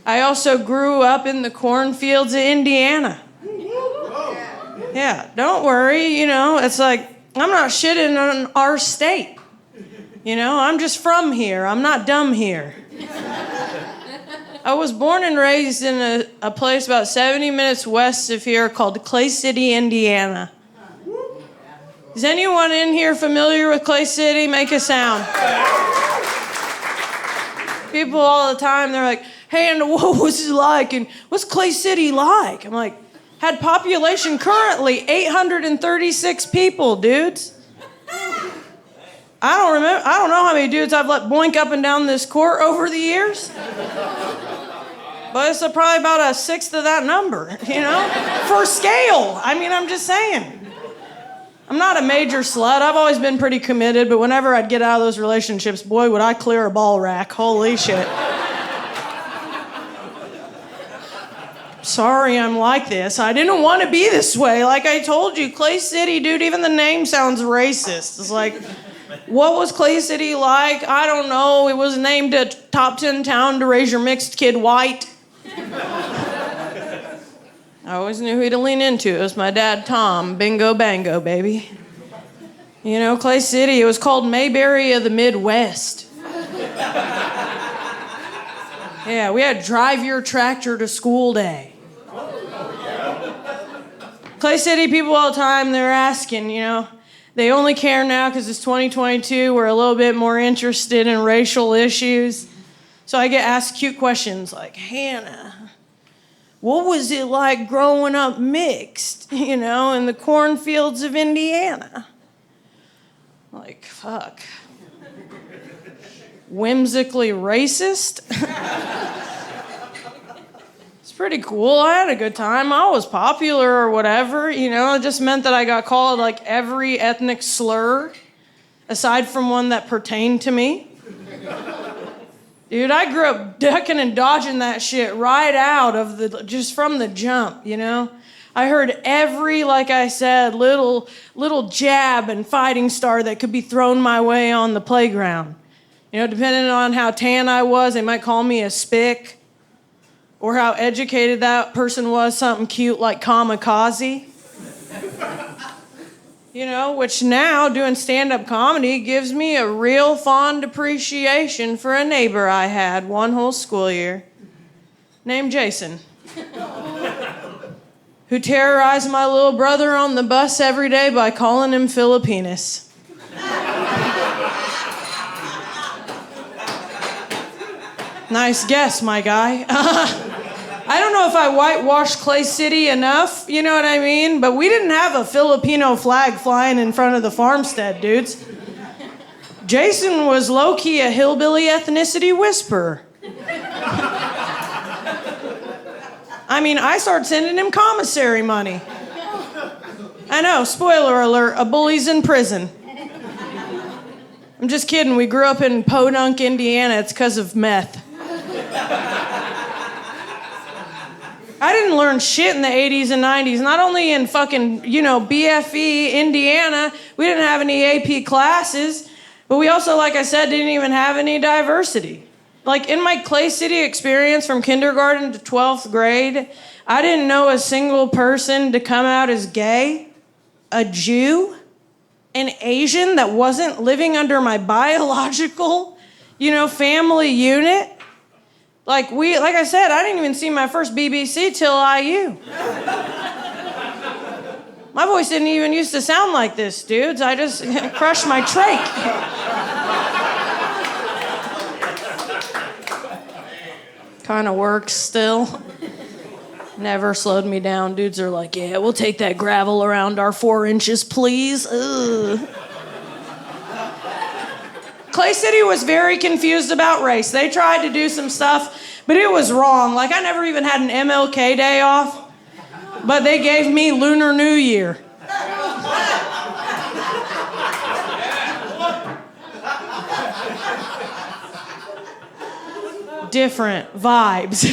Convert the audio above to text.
I also grew up in the cornfields of Indiana. Yeah, don't worry, it's like, I'm not shitting on our state. I'm just from here. I'm not dumb here. I was born and raised in a place about 70 minutes west of here called Clay City, Indiana. Is anyone in here familiar with Clay City? Make a sound. People all the time, they're like, hey, and what was it like? And what's Clay City like? I'm like, had population currently 836 people, dudes. I don't know how many dudes I've let boink up and down this court over the years. But it's probably about a sixth of that number, for scale. I'm just saying. I'm not a major slut. I've always been pretty committed, but whenever I'd get out of those relationships, boy, would I clear a ball rack. Holy shit. Sorry I'm like this. I didn't want to be this way. Like I told you, Clay City, dude, even the name sounds racist. It's like, what was Clay City like? I don't know. It was named a top 10 town to raise your mixed kid white. I always knew who to lean into. It was my dad, Tom. Bingo, bango, baby. Clay City, it was called Mayberry of the Midwest. Yeah, we had drive your tractor to school day. Clay City people all the time, they're asking, they only care now because it's 2022. We're a little bit more interested in racial issues. So I get asked cute questions like, Hannah, what was it like growing up mixed, in the cornfields of Indiana? Like, fuck. Whimsically racist? It's pretty cool. I had a good time. I was popular or whatever, It just meant that I got called like every ethnic slur, aside from one that pertained to me. Dude, I grew up ducking and dodging that shit right out of just from the jump, I heard every, like I said, little jab and fighting star that could be thrown my way on the playground. Depending on how tan I was, they might call me a spick. Or how educated that person was, something cute like kamikaze. Which now, doing stand-up comedy, gives me a real fond appreciation for a neighbor I had one whole school year, named Jason, who terrorized my little brother on the bus every day by calling him Filipinas. Nice guess, my guy. I don't know if I whitewashed Clay City enough, you know what I mean? But we didn't have a Filipino flag flying in front of the farmstead, dudes. Jason was low-key a hillbilly ethnicity whisperer. I started sending him commissary money. I know, spoiler alert, a bully's in prison. I'm just kidding, we grew up in Podunk, Indiana. It's because of meth. I didn't learn shit in the 80s and 90s. Not only in fucking, BFE, Indiana, we didn't have any AP classes, but we also, like I said, didn't even have any diversity. Like, in my Clay City experience from kindergarten to 12th grade, I didn't know a single person to come out as gay, a Jew, an Asian that wasn't living under my biological, family unit. Like I said, I didn't even see my first BBC till IU. My voice didn't even used to sound like this, dudes. I just crushed my trach. Kind of works still. Never slowed me down. Dudes are like, yeah, we'll take that gravel around our 4 inches, please. Ugh. Clay City was very confused about race. They tried to do some stuff, but it was wrong. Like, I never even had an MLK day off, but they gave me Lunar New Year. Different vibes.